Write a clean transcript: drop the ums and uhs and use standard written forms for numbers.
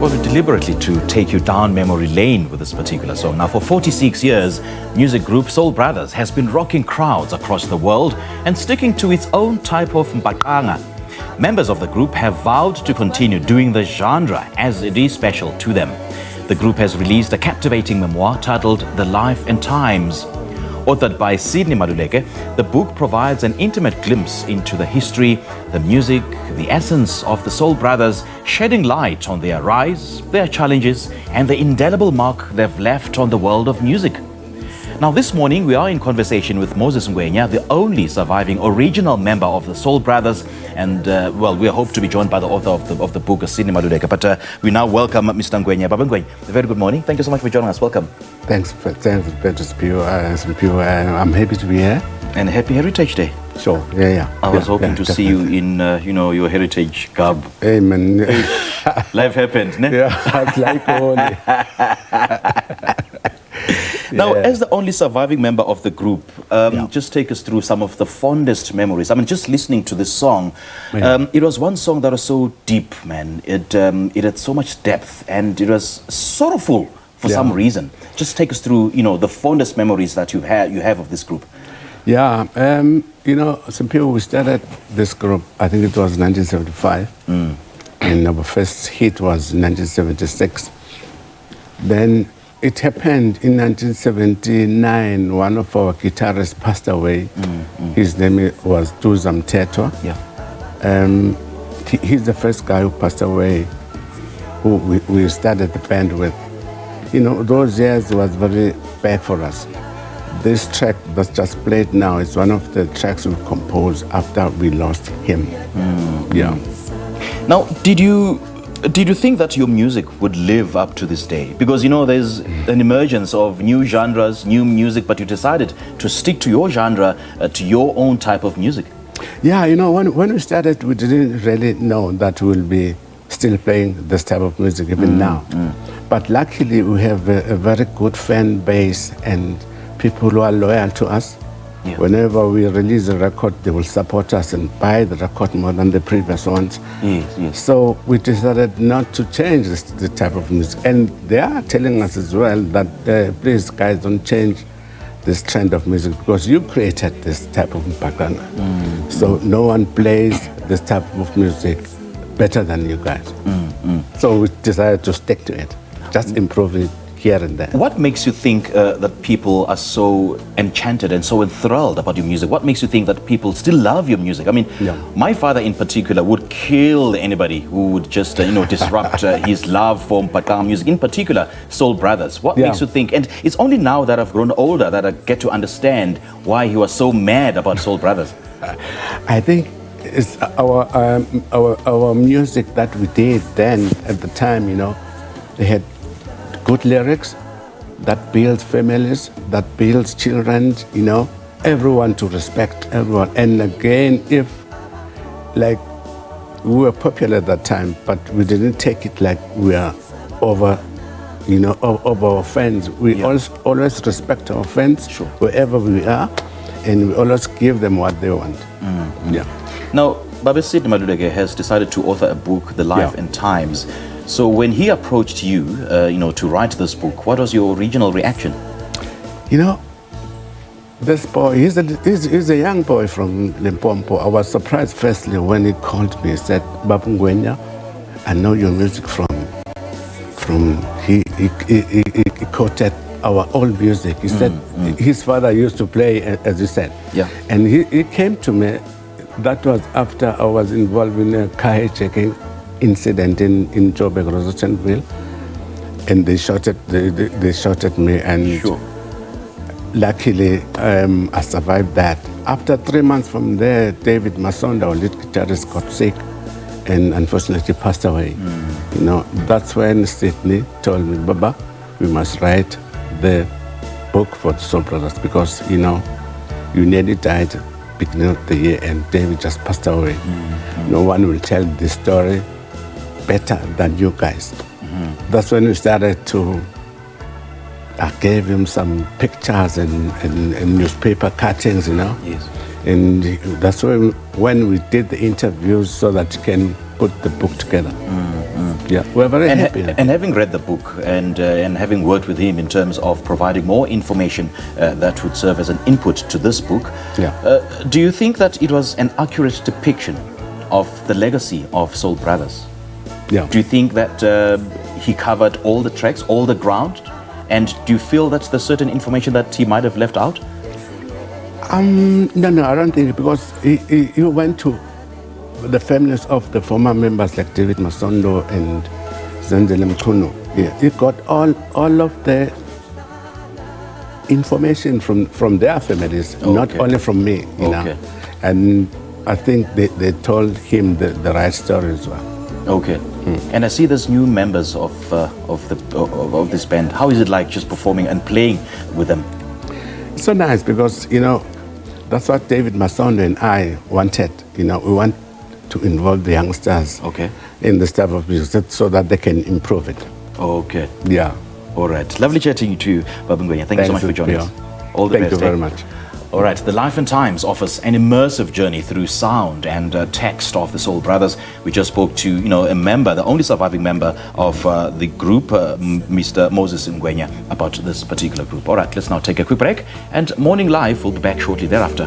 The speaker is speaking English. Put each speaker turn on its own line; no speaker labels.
Well, deliberately to take you down memory lane with this particular song. Now, for 46 years, music group Soul Brothers has been rocking crowds across the world and sticking to its own type of Mbaqanga. Members of the group have vowed to continue doing the genre as it is special to them. The group has released a captivating memoir titled The Life and Times. Authored by Sydney Maluleke, the book provides an intimate glimpse into the history, the music, the essence of the Soul Brothers, shedding light on their rise, their challenges, and the indelible mark they've left on the world of music. Now, this morning, we are in conversation with Moses Ngwenya, the only surviving original member of the Soul Brothers. And, we hope to be joined by the author of the book, Sydney Maluleke. But we now welcome Mr. Ngwenya. Baba Ngwenya, a very good morning. Thank you so much for joining us. Welcome.
Thanks, I'm happy to be here.
And happy Heritage Day.
Sure, yeah.
I was hoping to see you in, your heritage garb.
Amen.
Life happened, ne?
Yeah, like only.
Now, as the only surviving member of the group, just take us through some of the fondest memories. I mean, just listening to this song, it was one song that was so deep, man. It had so much depth, and it was sorrowful for some reason. Just take us through, the fondest memories that you have of this group.
Yeah, some people, we started this group, I think it was 1975, and our first hit was 1976. Then it happened in 1979, one of our guitarists passed away. His name was Tuzam Teto.
Yeah.
He's the first guy who passed away, who we started the band with. Those years was very bad for us. This track that's just played now is one of the tracks we composed after we lost him. Yeah.
Now, did you think that your music would live up to this day? Because, there's an emergence of new genres, new music, but you decided to stick to your genre, to your own type of music.
Yeah, when we started, we didn't really know that we'll be still playing this type of music even now. But luckily, we have a very good fan base and people who are loyal to us.
Yeah.
Whenever we release a record, they will support us and buy the record more than the previous ones.
Yes.
So we decided not to change the type of music. And they are telling us as well that, please, guys, don't change this trend of music because you created this type of Mbaqanga. So no one plays this type of music better than you guys. So we decided to stick to it, just improve it here and there.
What makes you think that people are so enchanted and so enthralled about your music? What makes you think that people still love your music? I mean, my father in particular would kill anybody who would just, disrupt his love for Mbaqanga music, in particular Soul Brothers. What makes you think? And it's only now that I've grown older that I get to understand why he was so mad about Soul Brothers.
I think it's our music that we did then at the time, they had good lyrics that builds families, that builds children, everyone to respect everyone. And again, we were popular at that time, but we didn't take it like we are over our fans. We always respect our fans, wherever we are, and we always give them what they want. Yeah.
Now, Baba Sydney Maluleke has decided to author a book, The Life and Times. So when he approached you, to write this book, what was your original reaction?
This boy, he's a young boy from Limpopo. I was surprised firstly when he called me. He said, Baba Ngwenya, I know your music from he quoted our old music. He said his father used to play, as you said.
Yeah.
And he came to me. That was after I was involved in a car hijacking incident in Joburg, Rosenville, and they shot at me, and luckily I survived that. After 3 months from there, David Masonda, our lead guitarist, got sick and unfortunately passed away. That's when Sydney told me, Baba, we must write the book for the Soul Brothers because you nearly died beginning of the year and David just passed away. No one will tell this story better than you guys. That's when we started I gave him some pictures and newspaper cuttings,
Yes.
And that's when we did the interviews so that you can put the book together. Yeah, we're very happy.
And having read the book and having worked with him in terms of providing more information that would serve as an input to this book, do you think that it was an accurate depiction of the legacy of Soul Brothers?
Yeah.
Do you think that he covered all the tracks, all the ground? And do you feel that there's certain information that he might have left out?
No, I don't think, because he went to the families of the former members like David Masondo and Zenzele Mchunu. Yeah. He got all of the information from their families, not only from me, you know. And I think they told him the right story as well.
Okay. And I see there's new members of this band. How is it like just performing and playing with them?
It's so nice because, you know, that's what David Masondo and I wanted. You know, we want to involve the youngsters in this type of music so that they can improve it.
Okay.
Yeah.
All right. Lovely chatting to you, Mbaqanga Ngwenya. Thank you so much for joining us. All the best.
Thank you very much.
All right, The Life and Times offers an immersive journey through sound and text of the Soul Brothers. We just spoke to, a member, the only surviving member of the group, Mr. Moses Ngwenya, about this particular group. All right, let's now take a quick break, and Morning Live will be back shortly thereafter.